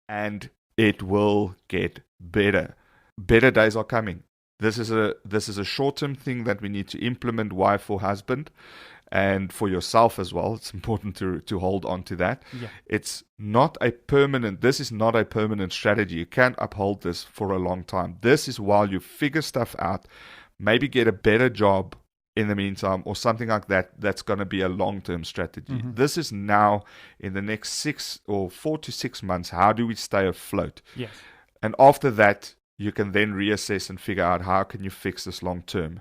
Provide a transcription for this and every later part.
and it will get better. Better days are coming. This is a short-term thing that we need to implement, wife or husband, and for yourself as well. It's important to hold on to that. Yeah. This is not a permanent strategy. You can't uphold this for a long time. This is while you figure stuff out, maybe get a better job in the meantime or something like that. That's going to be a long-term strategy. This is now in the next 4 to 6 months. How do we stay afloat? Yes. And after that, you can then reassess and figure out how can you fix this long-term.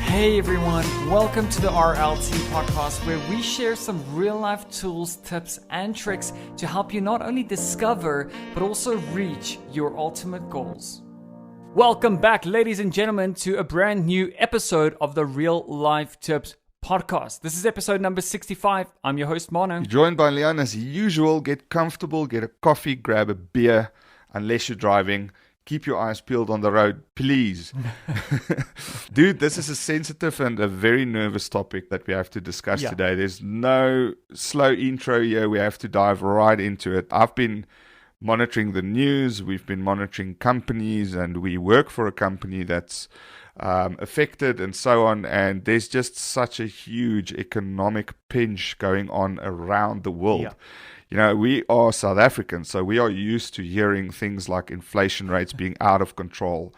Hey everyone, welcome to the RLT podcast, where we share some real life tools, tips, and tricks to help you not only discover, but also reach your ultimate goals. Welcome back, ladies and gentlemen, to a brand new episode of the Real Life Tips podcast. This is episode number 65. I'm your host, Mano. You're joined by Leon as usual. Get comfortable, get a coffee, grab a beer, unless you're driving. Keep your eyes peeled on the road, please. Dude, this is a sensitive and a very nervous topic that we have to discuss today. There's no slow intro here. We have to dive right into it. I've been monitoring the news. We've been monitoring companies, and we work for a company that's affected and so on. And there's just such a huge economic pinch going on around the world. Yeah. You know, we are South Africans, so we are used to hearing things like inflation rates being out of control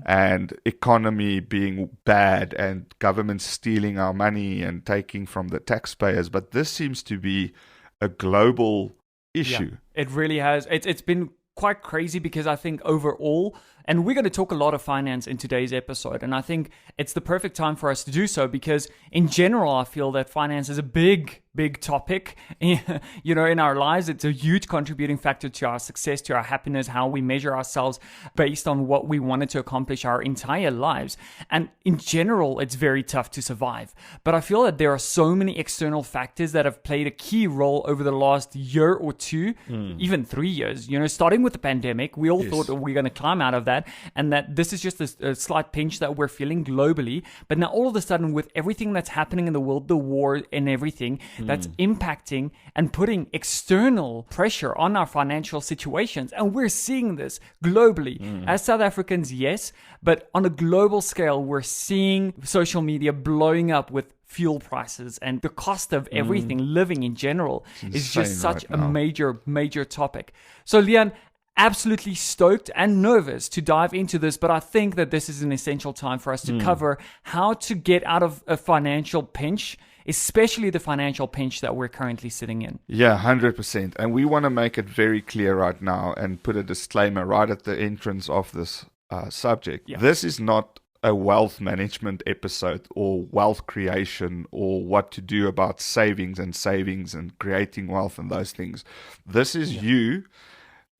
and economy being bad and government stealing our money and taking from the taxpayers. But this seems to be a global issue. Yeah, it really has. It's been quite crazy because I think overall, and we're going to talk a lot of finance in today's episode, and I think it's the perfect time for us to do so because in general, I feel that finance is a big topic, you know, in our lives. It's a huge contributing factor to our success, to our happiness, how we measure ourselves based on what we wanted to accomplish our entire lives. And in general, it's very tough to survive. But I feel that there are so many external factors that have played a key role over the last year or two, even 3 years. You know, starting with the pandemic, we all thought that we're going to climb out of that and that this is just a slight pinch that we're feeling globally. But now all of a sudden, with everything that's happening in the world, the war and everything, that's impacting and putting external pressure on our financial situations. And we're seeing this globally. As South Africans, yes, but on a global scale, we're seeing social media blowing up with fuel prices and the cost of everything, living in general, is just such a major topic. So, Leon, absolutely stoked and nervous to dive into this, but I think that this is an essential time for us to cover how to get out of a financial pinch, especially the financial pinch that we're currently sitting in. Yeah, 100%. And we want to make it very clear right now and put a disclaimer right at the entrance of this subject. Yeah. This is not a wealth management episode or wealth creation or what to do about savings and creating wealth and those things. This is you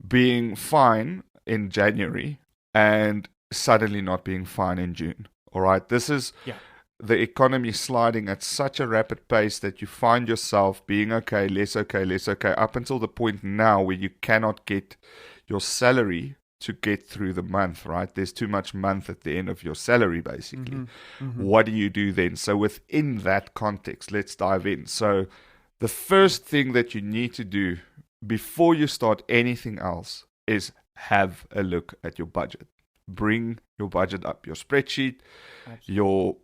being fine in January and suddenly not being fine in June. All right. This is the economy sliding at such a rapid pace that you find yourself being okay, less okay, up until the point now where you cannot get your salary to get through the month, right? There's too much month at the end of your salary, basically. What do you do then? So within that context, let's dive in. So the first thing that you need to do before you start anything else is have a look at your budget. Bring your budget up, your spreadsheet, your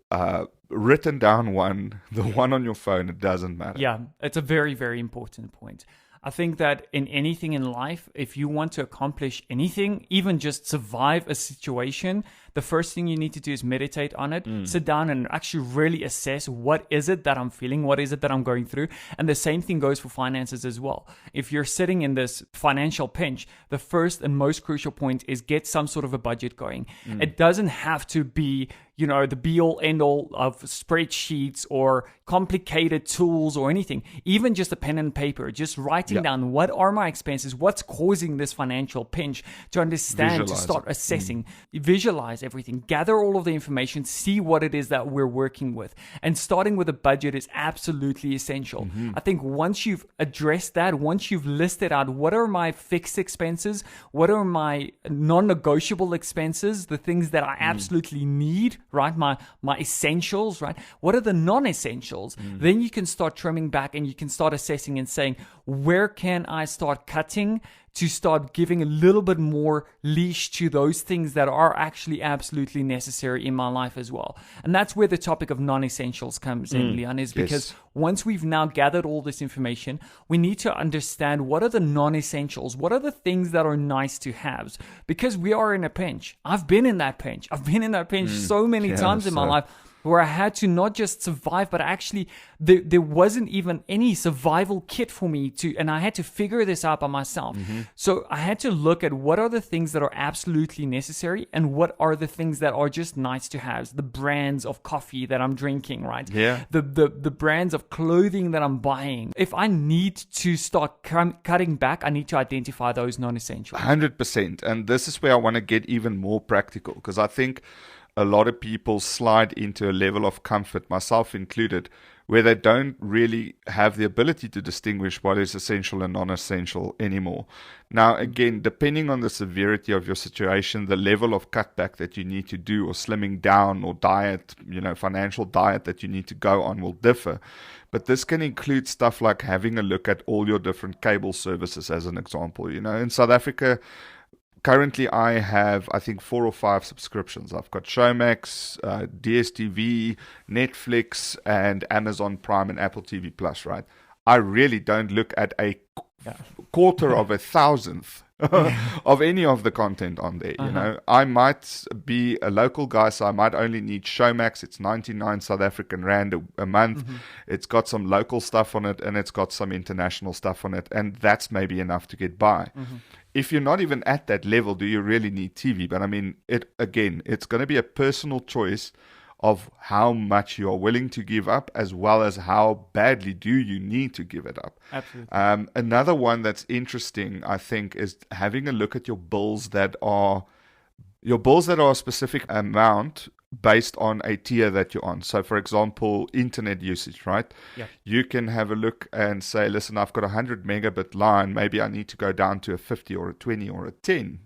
written down one, the one on your phone, it doesn't matter. Yeah, it's a very, very important point. I think that in anything in life, if you want to accomplish anything, even just survive a situation, the first thing you need to do is meditate on it, sit down and actually really assess what is it that I'm feeling, what is it that I'm going through. And the same thing goes for finances as well. If you're sitting in this financial pinch, the first and most crucial point is get some sort of a budget going. It doesn't have to be, you know, the be all end all of spreadsheets or complicated tools or anything. Even just a pen and paper, just writing down what are my expenses, what's causing this financial pinch to understand, to start assessing, visualize analyze everything, gather all of the information, see what it is that we're working with. And starting with a budget is absolutely essential. I think once you've addressed that, once you've listed out what are my fixed expenses, what are my non-negotiable expenses, the things that I absolutely need, right? My essentials, right? What are the non-essentials? Then you can start trimming back and you can start assessing and saying, where can I start cutting to start giving a little bit more leash to those things that are actually absolutely necessary in my life as well. And that's where the topic of non-essentials comes in, Leon, is because once we've now gathered all this information, we need to understand what are the non-essentials, what are the things that are nice to have, because we are in a pinch. I've been in that pinch. So many times in my life, where I had to not just survive, but actually there wasn't even any survival kit for me and I had to figure this out by myself. So I had to look at what are the things that are absolutely necessary and what are the things that are just nice to have. The brands of coffee that I'm drinking, right? Yeah. The brands of clothing that I'm buying. If I need to start cutting back, I need to identify those non-essentials. 100%. And this is where I want to get even more practical, because I think a lot of people slide into a level of comfort, myself included, where they don't really have the ability to distinguish what is essential and non-essential anymore. Now, again, depending on the severity of your situation, the level of cutback that you need to do, or slimming down, or diet, financial diet that you need to go on will differ. But this can include stuff like having a look at all your different cable services, as an example. In South Africa, currently, I have, I think, 4 or 5 subscriptions. I've got Showmax, DSTV, Netflix, and Amazon Prime and Apple TV Plus, right? I really don't look at a quarter of a thousandth of any of the content on there. I might be a local guy, so I might only need Showmax. It's 99 South African Rand a month. It's got some local stuff on it, and it's got some international stuff on it, and that's maybe enough to get by. If you're not even at that level, do you really need TV? But I mean, it's going to be a personal choice of how much you're willing to give up, as well as how badly do you need to give it up. Absolutely. Another one that's interesting, I think, is having a look at your bills that are a specific amount based on a tier that you're on. So, for example, internet usage, right? Yeah. You can have a look and say, listen, I've got a 100 megabit line. Maybe I need to go down to a 50 or a 20 or a 10,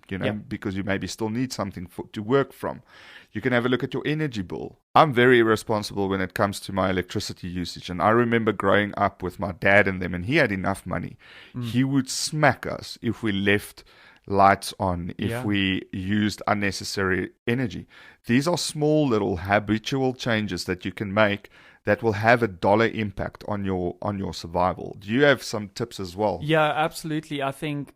because you maybe still need something to work from. You can have a look at your energy bill. I'm very irresponsible when it comes to my electricity usage. And I remember growing up with my dad and them, and he had enough money. He would smack us if we left lights on, if we used unnecessary energy. These are small little habitual changes that you can make that will have a dollar impact on your survival. Do you have some tips as well? Yeah, absolutely. I think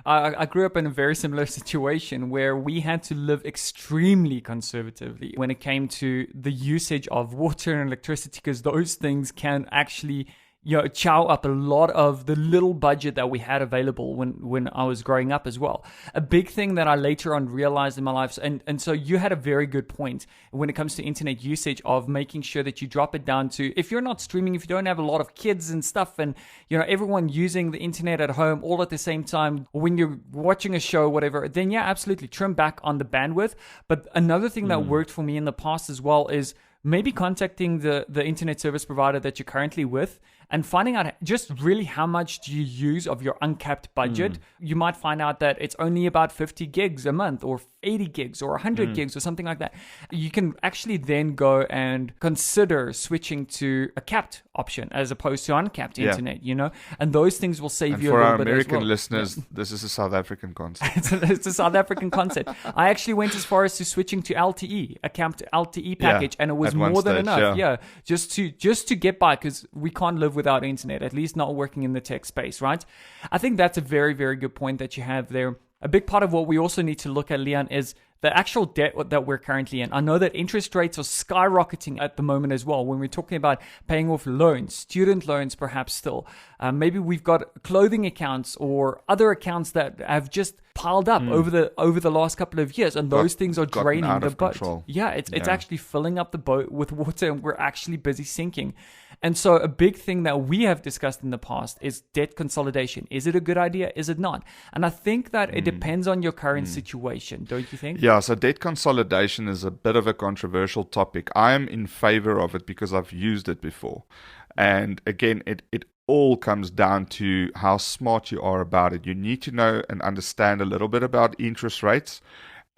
I grew up in a very similar situation where we had to live extremely conservatively when it came to the usage of water and electricity, because those things can actually chow up a lot of the little budget that we had available when I was growing up as well. A big thing that I later on realized in my life, and so you had a very good point when it comes to internet usage, of making sure that you drop it down to, if you're not streaming, if you don't have a lot of kids and stuff, and everyone using the internet at home all at the same time, when you're watching a show, whatever, then absolutely trim back on the bandwidth. But another thing that worked for me in the past as well is maybe contacting the internet service provider that you're currently with and finding out just really how much do you use of your uncapped budget. You might find out that it's only about 50 gigs a month, or 80 gigs or 100 gigs or something like that. You can actually then go and consider switching to a capped option as opposed to uncapped internet, and those things will save you a little bit as well. For our American listeners, this is a South African concept. It's a South African concept. I actually went as far as to switching to LTE, a capped LTE package, and it was more than enough. Just to get by, because we can't live without internet, at least not working in the tech space, right? I think that's a very, very good point that you have there. A big part of what we also need to look at, Leon, is the actual debt that we're currently in. I know that interest rates are skyrocketing at the moment as well. When we're talking about paying off loans, student loans perhaps still. Maybe we've got clothing accounts or other accounts that have just piled up over the last couple of years, and those things are draining the boat. Control. Yeah, it's actually filling up the boat with water, and we're actually busy sinking. And so a big thing that we have discussed in the past is debt consolidation. Is it a good idea? Is it not? And I think that it depends on your current situation, don't you think? Yeah, so debt consolidation is a bit of a controversial topic. I am in favor of it because I've used it before. And again, it all comes down to how smart you are about it. You need to know and understand a little bit about interest rates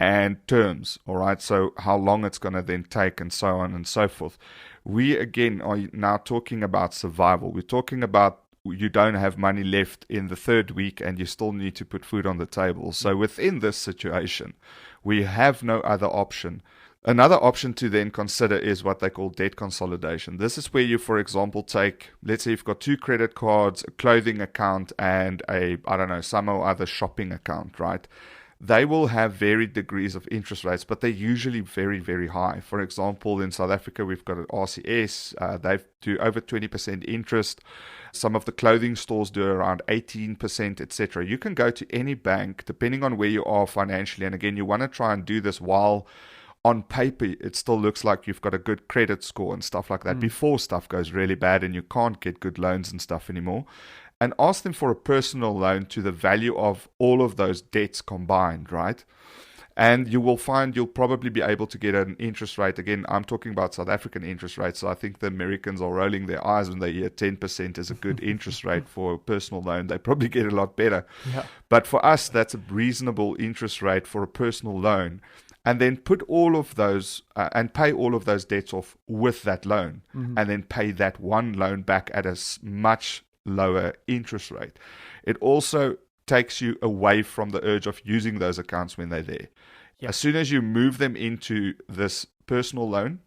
and terms, all right? So how long it's going to then take and so on and so forth. We, again, are now talking about survival. We're talking about you don't have money left in the third week and you still need to put food on the table. So within this situation, we have no other option. Another option to then consider is what they call debt consolidation. This is where you, for example, take, let's say you've got 2 credit cards, a clothing account, and some or other shopping account, right? They will have varied degrees of interest rates, but they're usually very, very high. For example, in South Africa, we've got an RCS. They do over 20% interest. Some of the clothing stores do around 18%, etc. You can go to any bank, depending on where you are financially. And again, you want to try and do this while on paper, it still looks like you've got a good credit score and stuff like that before stuff goes really bad and you can't get good loans and stuff anymore. And ask them for a personal loan to the value of all of those debts combined, right? And you will find you'll probably be able to get an interest rate. Again, I'm talking about South African interest rates, so I think the Americans are rolling their eyes when they hear 10% is a good interest rate for a personal loan. They probably get a lot better. Yeah. But for us, that's a reasonable interest rate for a personal loan. And then put all of those and pay all of those debts off with that loan, and then pay that one loan back at a much lower interest rate. It also takes you away from the urge of using those accounts when they're there. Yep. As soon as you move them into this personal loan,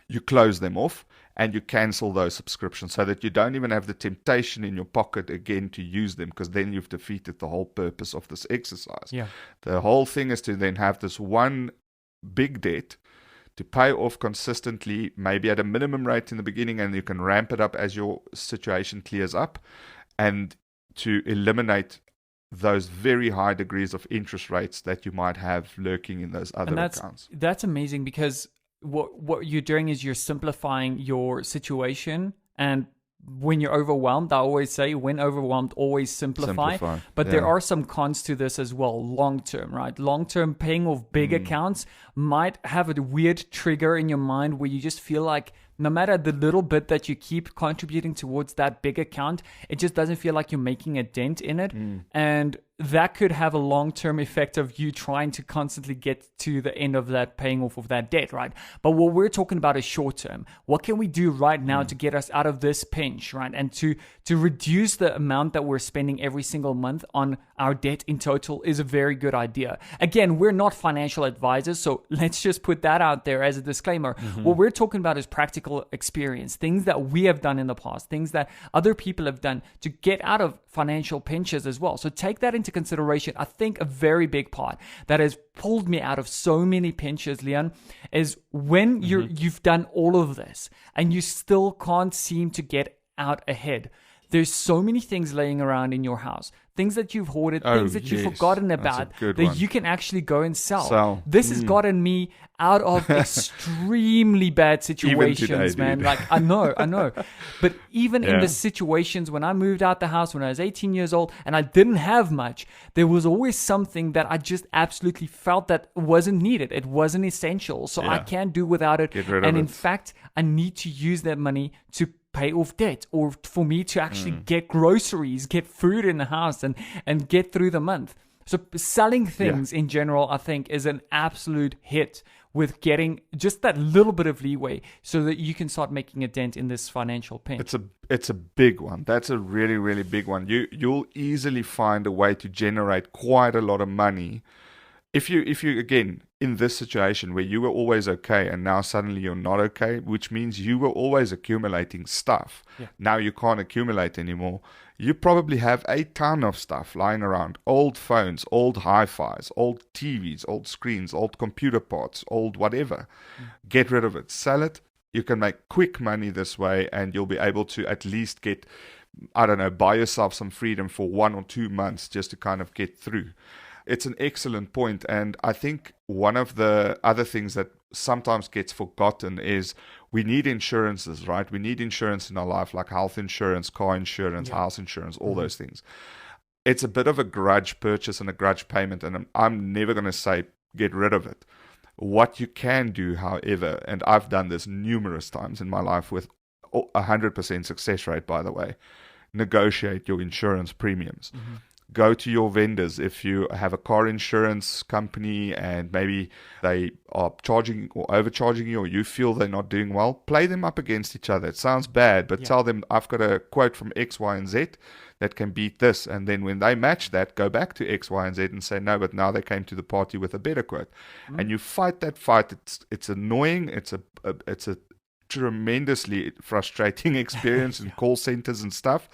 you close them off and you cancel those subscriptions so that you don't even have the temptation in your pocket again to use them, because then you've defeated the whole purpose of this exercise. Yeah. The whole thing is to then have this one big debt to pay off consistently, maybe at a minimum rate in the beginning, and you can ramp it up as your situation clears up, and to eliminate those very high degrees of interest rates that you might have lurking in those other accounts. That's amazing, because what you're doing is you're simplifying your situation. And when you're overwhelmed, I always say, when overwhelmed, always simplify. But there are some cons to this as well, long term, right? Long term, paying off big accounts might have a weird trigger in your mind where you just feel like no matter the little bit that you keep contributing towards that big account, it just doesn't feel like you're making a dent in it. And that could have a long-term effect of you trying to constantly get to the end of that paying off of that debt, right? But what we're talking about is short-term. What can we do right now to get us out of this pinch, right? And to reduce the amount that we're spending every single month on our debt in total is a very good idea. Again, we're not financial advisors, so let's just put that out there as a disclaimer. What we're talking about is practical experience, things that we have done in the past, things that other people have done to get out of financial pinches as well. So take that into consideration. I think a very big part that has pulled me out of so many pinches, Leon, is when you've done all of this and you still can't seem to get out ahead. There's so many things laying around in your house, things that you've hoarded, things that you've forgotten about that you can actually go and sell. This has gotten me out of extremely bad situations, today, man. Like, I know. But even in the situations when I moved out the house when I was 18 years old and I didn't have much, there was always something that I just absolutely felt that wasn't needed. It wasn't essential. So I can't do without it. And in fact, I need to use that money to pay off debt, or for me to actually get groceries, get food in the house and get through the month. So selling things in general, I think, is an absolute hit with getting just that little bit of leeway so that you can start making a dent in this financial pinch. It's a big one. That's a really, really big one. You'll easily find a way to generate quite a lot of money if you again, in this situation where you were always okay and now suddenly you're not okay, which means you were always accumulating stuff. Now you can't accumulate anymore. You probably have a ton of stuff lying around. Old phones, old hi-fis, old TVs, old screens, old computer parts, old whatever. Get rid of it. Sell it. You can make quick money this way, and you'll be able to at least get, buy yourself some freedom for 1 or 2 months just to kind of get through. It's an excellent point. And I think one of the other things that sometimes gets forgotten is we need insurances, right? We need insurance in our life, like health insurance, car insurance, house insurance, all those things. It's a bit of a grudge purchase and a grudge payment, and I'm never going to say get rid of it. What you can do, however, and I've done this numerous times in my life with 100% success rate, by the way, negotiate your insurance premiums. Go to your vendors. If you have a car insurance company and maybe they are charging or overcharging you, or you feel they're not doing well, play them up against each other. It sounds bad, but tell them, I've got a quote from X, Y, and Z that can beat this. And then when they match that, go back to X, Y, and Z and say, no, but now they came to the party with a better quote. And you fight that fight. It's annoying. It's a tremendously frustrating experience in call centers and stuff,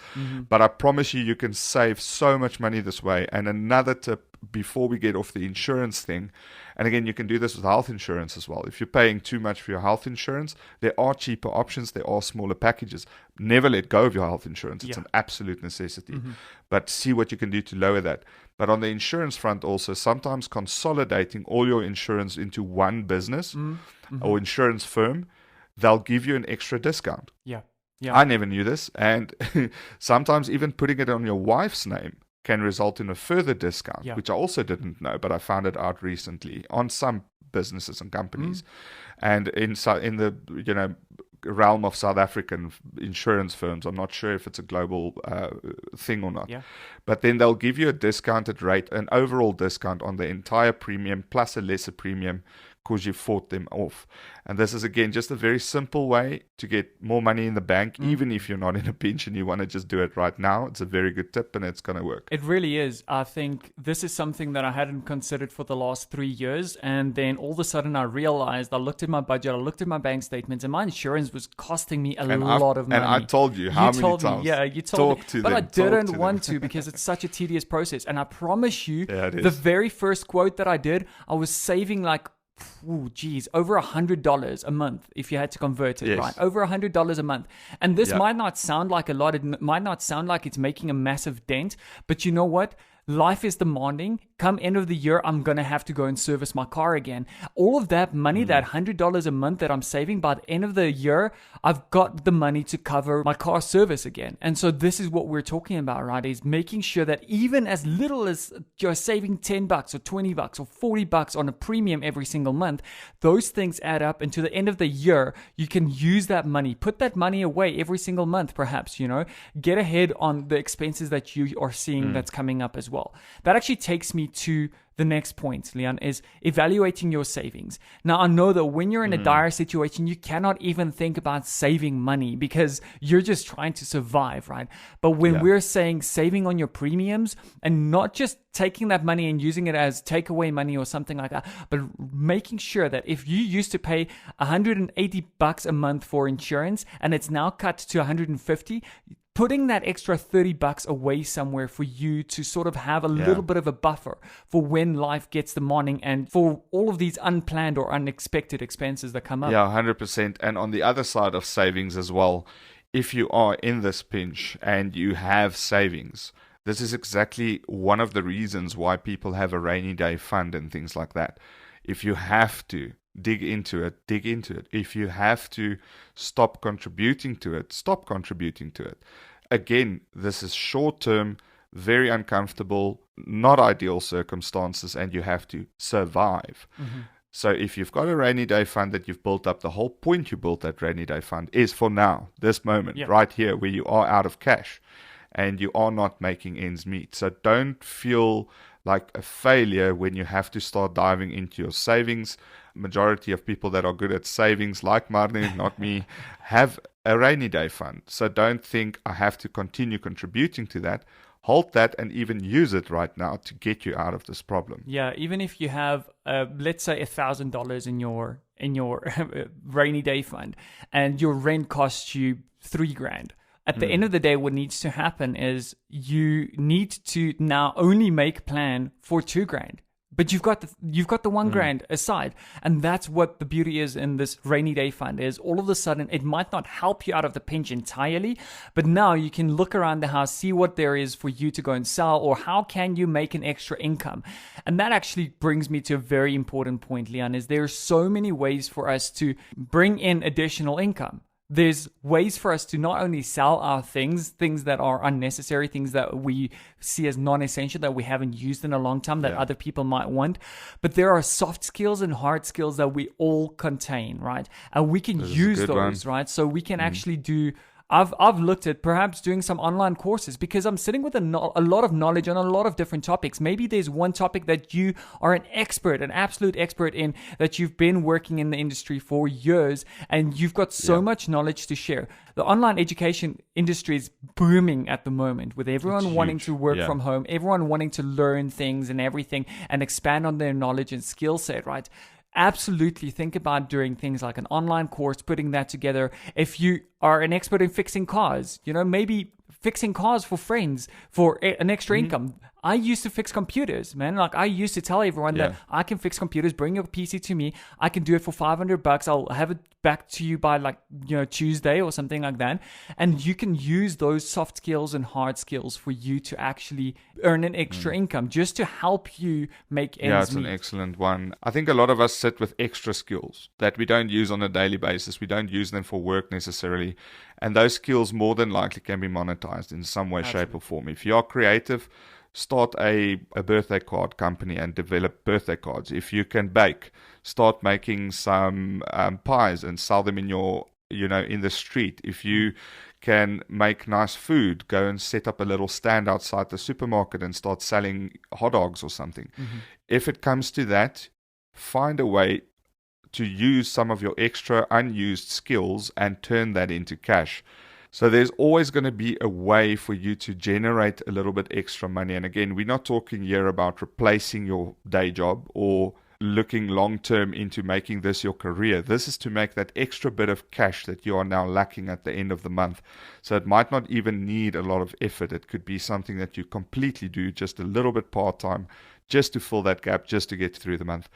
but I promise you can save so much money this way. And another tip before we get off the insurance thing, and again, you can do this with health insurance as well. If you're paying too much for your health insurance, there are cheaper options, there are smaller packages. Never let go of your health insurance. It's an absolute necessity, but see what you can do to lower that. But on the insurance front also, sometimes consolidating all your insurance into one business or insurance firm, they'll give you an extra discount. Yeah. I never knew this. And sometimes even putting it on your wife's name can result in a further discount, which I also didn't know, but I found it out recently on some businesses and companies. And in the realm of South African insurance firms, I'm not sure if it's a global thing or not, but then they'll give you a discounted rate, an overall discount on the entire premium plus a lesser premium, because you fought them off. And this is, again, just a very simple way to get more money in the bank, even if you're not in a pinch and you want to just do it right now. It's a very good tip, and it's going to work. It really is. I think this is something that I hadn't considered for the last 3 years. And then all of a sudden I realized, I looked at my budget, I looked at my bank statements, and my insurance was costing me a lot of money. And I told you how many times. You told me. But I didn't want to, because it's such a tedious process. And I promise you, the very first quote that I did, I was saving like, over $100 a month if you had to convert it, right? Over $100 a month. And this might not sound like a lot. It might not sound like it's making a massive dent, but you know what? Life is demanding. Come end of the year, I'm going to have to go and service my car again. All of that money, that $100 a month that I'm saving, by the end of the year, I've got the money to cover my car service again. And so this is what we're talking about, right? Is making sure that even as little as you're saving $10 or $20 or $40 on a premium every single month, those things add up. And to the end of the year, you can use that money, put that money away every single month, perhaps, get ahead on the expenses that you are seeing that's coming up as well. That actually takes me to the next point, Leon, is evaluating your savings. Now, I know that when you're in a dire situation, you cannot even think about saving money because you're just trying to survive, right? But when we're saying saving on your premiums and not just taking that money and using it as takeaway money or something like that, but making sure that if you used to pay $180 a month for insurance and it's now cut to $150, putting that extra $30 away somewhere for you to sort of have a little bit of a buffer for when life gets demanding and for all of these unplanned or unexpected expenses that come up. Yeah, 100%. And on the other side of savings as well, if you are in this pinch and you have savings, this is exactly one of the reasons why people have a rainy day fund and things like that. If you have to dig into it. If you have to stop contributing to it, stop contributing to it. Again, this is short-term, very uncomfortable, not ideal circumstances, and you have to survive. So if you've got a rainy day fund that you've built up, the whole point you built that rainy day fund is for now, this moment, right here, where you are out of cash and you are not making ends meet. So don't feel like a failure when you have to start diving into your savings. Majority of people that are good at savings, like Marnie, not me, have a rainy day fund. So don't think I have to continue contributing to that. Hold that and even use it right now to get you out of this problem. Yeah, even if you have, let's say, $1,000 in your rainy day fund, and your rent costs you $3,000. At the end of the day, what needs to happen is you need to now only make plan for $2,000. but you've got the $1,000 aside. And that's what the beauty is in this rainy day fund is all of a sudden it might not help you out of the pinch entirely, but now you can look around the house, see what there is for you to go and sell, or how can you make an extra income. And that actually brings me to a very important point, Leon, is there are so many ways for us to bring in additional income. There's ways for us to not only sell our things that are unnecessary, things that we see as non-essential, that we haven't used in a long time, that other people might want. But there are soft skills and hard skills that we all contain, right? And we can use those, right? So we can actually do... I've looked at perhaps doing some online courses because I'm sitting with a lot of knowledge on a lot of different topics. Maybe there's one topic that you are an absolute expert in, that you've been working in the industry for years and you've got so much knowledge to share. The online education industry is booming at the moment with everyone wanting to work from home, everyone wanting to learn things and everything and expand on their knowledge and skill set, right? Absolutely think about doing things like an online course, putting that together. If you are an expert in fixing cars, maybe fixing cars for friends for an extra income. I used to fix computers, man. Like I used to tell everyone that I can fix computers, bring your PC to me. I can do it for $500. I'll have it back to you by Tuesday or something like that. And you can use those soft skills and hard skills for you to actually earn an extra income just to help you make ends meet. Yeah, it's an excellent one. I think a lot of us sit with extra skills that we don't use on a daily basis. We don't use them for work necessarily. And those skills more than likely can be monetized in some way, shape or form. If you are creative, start a birthday card company and develop birthday cards. If you can bake, start making some pies and sell them in in the street. If you can make nice food, go and set up a little stand outside the supermarket and start selling hot dogs or something. If it comes to that, find a way to use some of your extra unused skills and turn that into cash. So there's always going to be a way for you to generate a little bit extra money. And again, we're not talking here about replacing your day job or looking long-term into making this your career. This is to make that extra bit of cash that you are now lacking at the end of the month. So it might not even need a lot of effort. It could be something that you completely do just a little bit part-time, just to fill that gap, just to get through the month.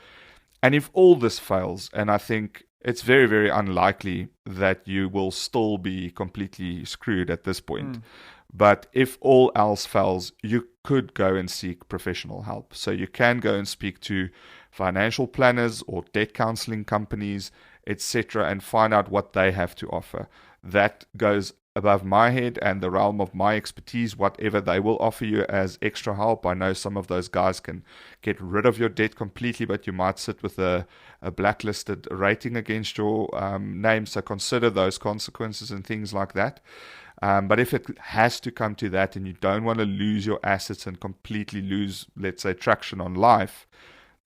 And if all this fails, and I think it's very, very unlikely that you will still be completely screwed at this point. But if all else fails, you could go and seek professional help. So you can go and speak to financial planners or debt counseling companies, etc., and find out what they have to offer. That goes above my head and the realm of my expertise. Whatever they will offer you as extra help, I know some of those guys can get rid of your debt completely, but you might sit with a blacklisted rating against your name, so consider those consequences and things like that. But if it has to come to that and you don't want to lose your assets and completely lose, let's say, traction on life,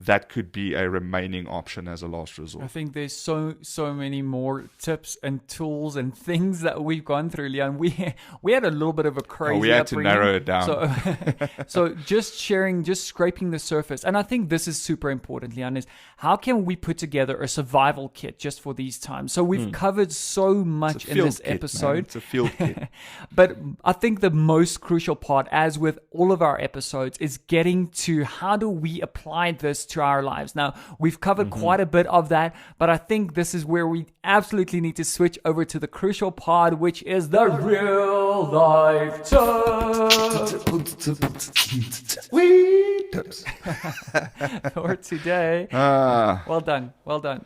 that could be a remaining option as a last resort. I think there's so many more tips and tools and things that we've gone through, Leon. We had a little bit of a crazy we had upbringing. to narrow it down. So just sharing, just scraping the surface. And I think this is super important, Leon, is how can we put together a survival kit just for these times? So we've covered so much in this episode. Man. It's a field kit. But I think the most crucial part, as with all of our episodes, is getting to how do we apply this to our lives. Now, we've covered quite a bit of that, but I think this is where we absolutely need to switch over to the crucial part, which is the real life tips. For today. Well done.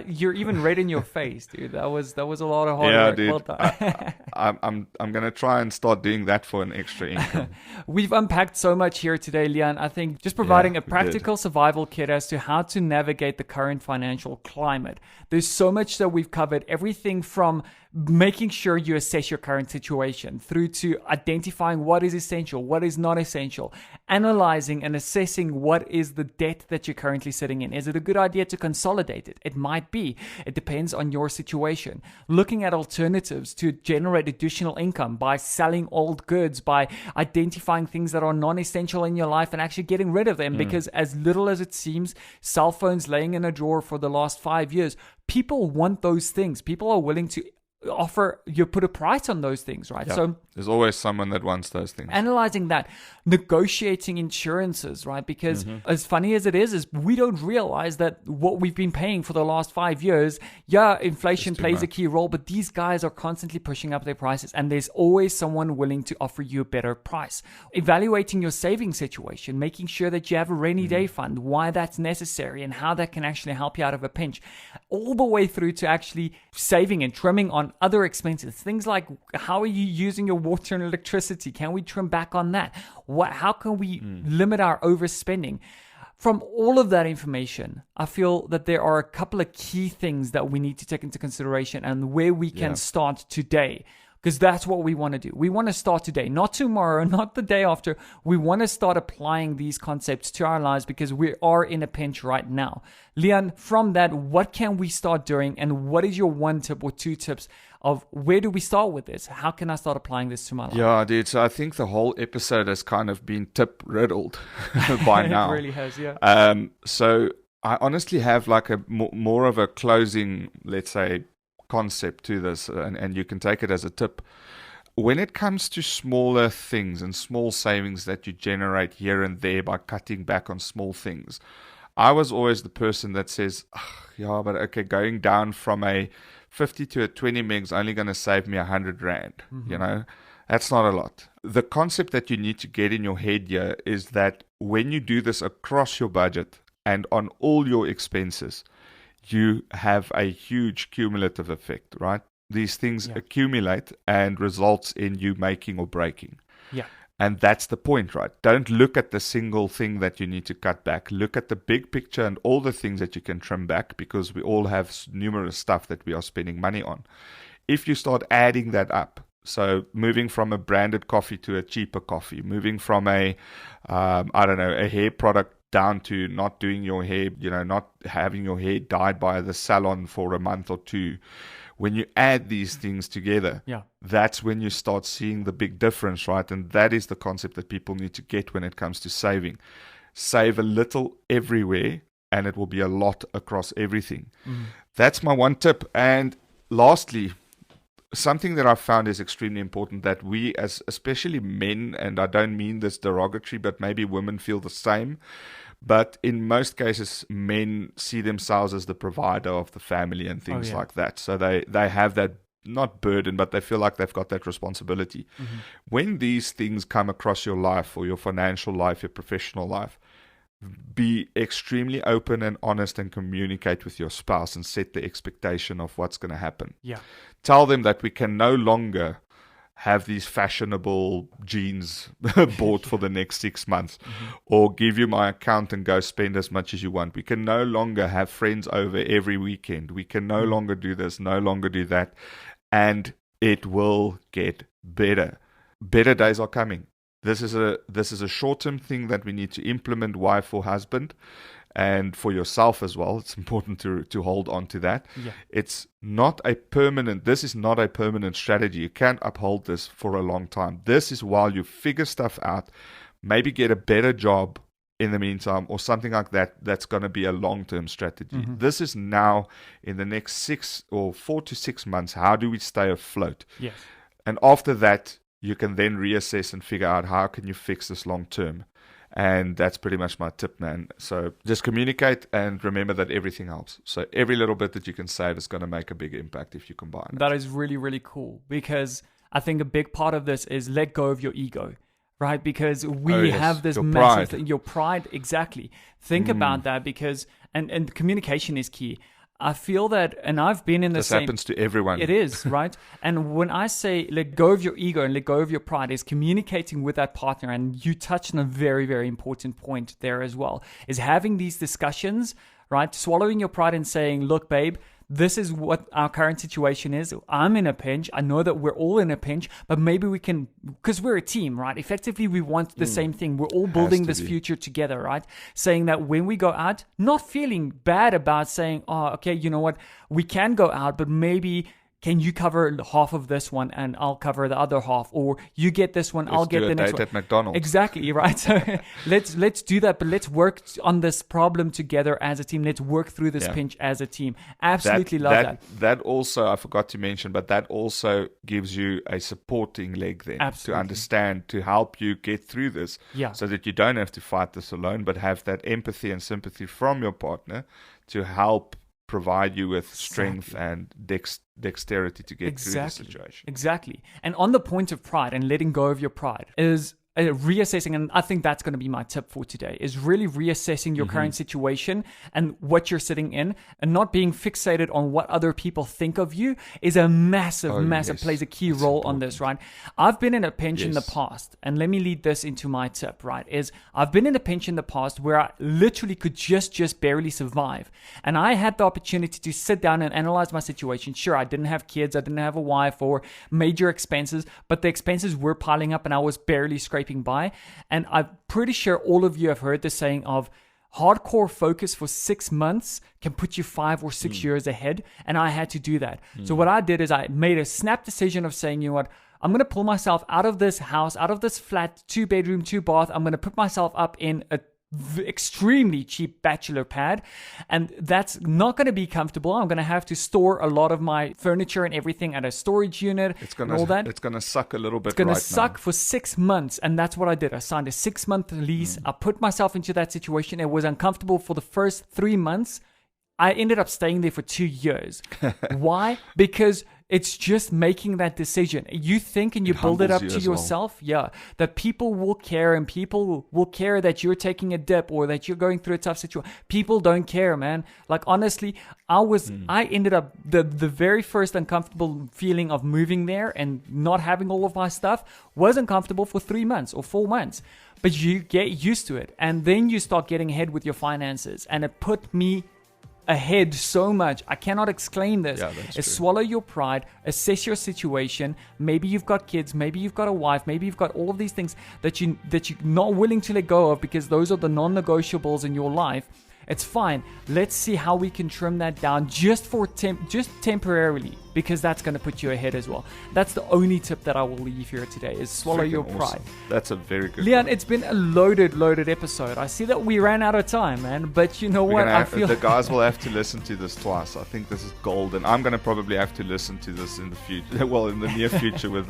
You're even red in your face, dude. That was a lot of hard work. Dude. Well done. I'm gonna try and start doing that for an extra income. We've unpacked so much here today, Leon. I think just providing a practical survival kit as to how to navigate the current financial climate. There's so much that we've covered. Everything from making sure you assess your current situation through to identifying what is essential, what is not essential, analyzing and assessing what is the debt that you're currently sitting in. Is it a good idea to consolidate it? It might be. It depends on your situation. Looking at alternatives to generate additional income by selling old goods, by identifying things that are non-essential in your life and actually getting rid of them. Because as little as it seems, cell phones laying in a drawer for the last 5 years, people want those things. People are willing to you put a price on those things, right? Yeah. So there's always someone that wants those things. Analyzing that, negotiating insurances, right? Because as funny as it is we don't realize that what we've been paying for the last 5 years, inflation plays a key role, but these guys are constantly pushing up their prices, and there's always someone willing to offer you a better price. Evaluating your saving situation, making sure that you have a rainy day fund, why that's necessary, and how that can actually help you out of a pinch, all the way through to actually saving and trimming on other expenses. Things like, how are you using your water and electricity? Can we trim back on that? How can we limit our overspending? From all of that information, I feel that there are a couple of key things that we need to take into consideration and where we can start today. Because that's what we want to do. We want to start today, not tomorrow, not the day after. We want to start applying these concepts to our lives because we are in a pinch right now. Leon, from that, what can we start doing? And what is your one tip or two tips of where do we start with this? How can I start applying this to my life? Yeah, dude. So I think the whole episode has kind of been tip riddled by now. It really has, yeah. So I honestly have like a more of a closing, let's say, concept to this, and you can take it as a tip. When it comes to smaller things and small savings that you generate here and there by cutting back on small things, I was always the person that says, but okay, going down from a 50 to a 20 meg's only going to save me 100 rand. You know, that's not a lot. The concept that you need to get in your head here is that when you do this across your budget and on all your expenses, you have a huge cumulative effect, right? These things accumulate and results in you making or breaking. Yeah. And that's the point, right? Don't look at the single thing that you need to cut back. Look at the big picture and all the things that you can trim back, because we all have numerous stuff that we are spending money on. If you start adding that up, so moving from a branded coffee to a cheaper coffee, moving from a hair product down to not doing your hair, not having your hair dyed by the salon for a month or two. When you add these things together, that's when you start seeing the big difference, right? And that is the concept that people need to get when it comes to saving. Save a little everywhere, and it will be a lot across everything. That's my one tip. And lastly, something that I've found is extremely important, that we, as especially men, and I don't mean this derogatory, but maybe women feel the same, but in most cases, men see themselves as the provider of the family and things like that. So they have that, not burden, but they feel like they've got that responsibility. When these things come across your life, or your financial life, your professional life, be extremely open and honest and communicate with your spouse and set the expectation of what's going to happen. Tell them that we can no longer have these fashionable jeans bought for the next 6 months, or give you my account and go spend as much as you want. We can no longer have friends over every weekend. We can no longer do this, no longer do that. And it will get better. Better days are coming. This is a short-term thing that we need to implement, wife or husband, and for yourself as well. It's important to hold on to that. It's not a permanent. This is not a permanent strategy. You can't uphold this for a long time. This is while you figure stuff out, maybe get a better job in the meantime, or something like that. That's going to be a long-term strategy. This is now, in the next 4 to 6 months. How do we stay afloat? And after that, you can then reassess and figure out how can you fix this long term. And that's pretty much my tip, man. So just communicate and remember that everything helps. So every little bit that you can save is going to make a big impact if you combine it. That is really, really cool, because I think a big part of this is let go of your ego, right? Because we have this massive thing, your pride. Exactly. Think about that, because, and communication is key. I feel that, and I've been in the same... This happens to everyone. It is, right? And when I say let go of your ego and let go of your pride, is communicating with that partner. And you touched on a very, very important point there as well, is having these discussions, right? Swallowing your pride and saying, look, babe, this is what our current situation is. I'm in a pinch. I know that we're all in a pinch, but maybe we can, because we're a team, right? Effectively, we want the same thing. We're all building this future together, right? Saying that when we go out, not feeling bad about saying, oh, okay, you know what? We can go out, but maybe can you cover half of this one and I'll cover the other half, or you get this one, I'll get the next one. Let's do a date at McDonald's. Exactly, right? So let's do that, but let's work on this problem together as a team. Let's work through this pinch as a team. Absolutely love that. That also, I forgot to mention, but that also gives you a supporting leg then to understand, to help you get through this, so that you don't have to fight this alone, but have that empathy and sympathy from your partner to help provide you with strength and dexterity to get through the situation. Exactly. And on the point of pride and letting go of your pride is reassessing, and I think that's going to be my tip for today, is really reassessing your current situation and what you're sitting in, and not being fixated on what other people think of you is a massive plays a key role on this, right? I've been in a pinch in the past, and let me lead this into my tip, right? Is I've been in a pinch in the past where I literally could just barely survive, and I had the opportunity to sit down and analyze my situation. Sure, I didn't have kids, I didn't have a wife or major expenses, but the expenses were piling up and I was barely scraping by. And I'm pretty sure all of you have heard the saying of hardcore focus for 6 months can put you 5 or 6 years ahead. And I had to do that. So what I did is I made a snap decision of saying, you know what, I'm going to pull myself out of this house, out of this flat, 2-bedroom, 2-bath. I'm going to put myself up in a extremely cheap bachelor pad, and that's not going to be comfortable. I'm going to have to store a lot of my furniture and everything at a storage unit. It's going to suck a little bit. It's going to suck for 6 months, and that's what I did. I signed a 6-month lease. I put myself into that situation. It was uncomfortable for the first 3 months. I ended up staying there for 2 years. Why? Because it's just making that decision. You think and you build it up to yourself, that people will care, and people will care that you're taking a dip or that you're going through a tough situation. People don't care, man. Like, honestly, I ended up, the very first uncomfortable feeling of moving there and not having all of my stuff was uncomfortable for 3 months or 4 months. But you get used to it, and then you start getting ahead with your finances, and it put me ahead so much. I cannot explain this. Swallow your pride, assess your situation. Maybe you've got kids, maybe you've got a wife, maybe you've got all of these things that you're not willing to let go of because those are the non-negotiables in your life. It's fine. Let's see how we can trim that down just temporarily, because that's going to put you ahead as well. That's the only tip that I will leave here today, is swallow your pride. That's a very good Leon, one. It's been a loaded episode. I see that we ran out of time, man, but you know what? I feel the guys will have to listen to this twice. I think this is gold, and I'm going to probably have to listen to this in the future. Well, in the near future with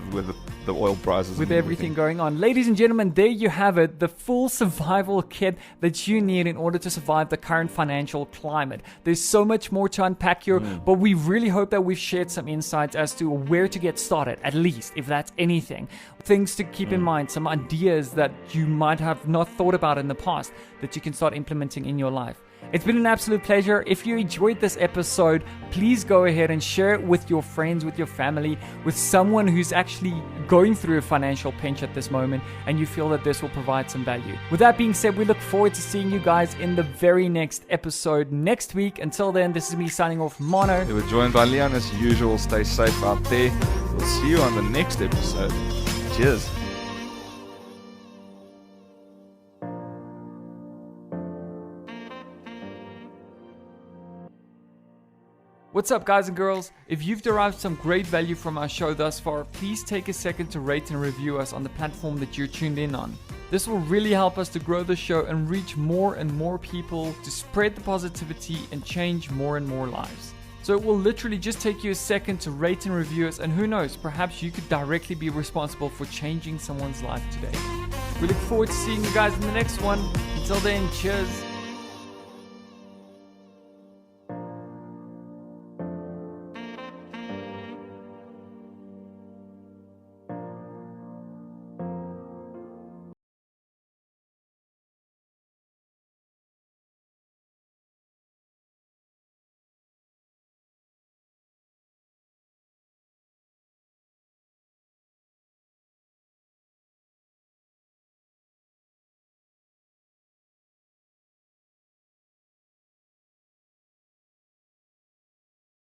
the oil prices. With everything going on. Ladies and gentlemen, there you have it. The full survival kit that you need in order to survive the current financial climate. There's so much more to unpack here, but we really hope that we've shared some insights as to where to get started, at least, if that's anything. Things to keep in mind, some ideas that you might have not thought about in the past that you can start implementing in your life. It's been an absolute pleasure. If you enjoyed this episode, please go ahead and share it with your friends, with your family, with someone who's actually going through a financial pinch at this moment, and you feel that this will provide some value. With that being said, we look forward to seeing you guys in the very next episode next week. Until then, this is me signing off, Mono. We were joined by Leon as usual. Stay safe out there. We'll see you on the next episode. Cheers. What's up, guys and girls? If you've derived some great value from our show thus far, please take a second to rate and review us on the platform that you're tuned in on. This will really help us to grow the show and reach more and more people, to spread the positivity and change more and more lives. So it will literally just take you a second to rate and review us, and who knows, perhaps you could directly be responsible for changing someone's life today. We look forward to seeing you guys in the next one. Until then, cheers.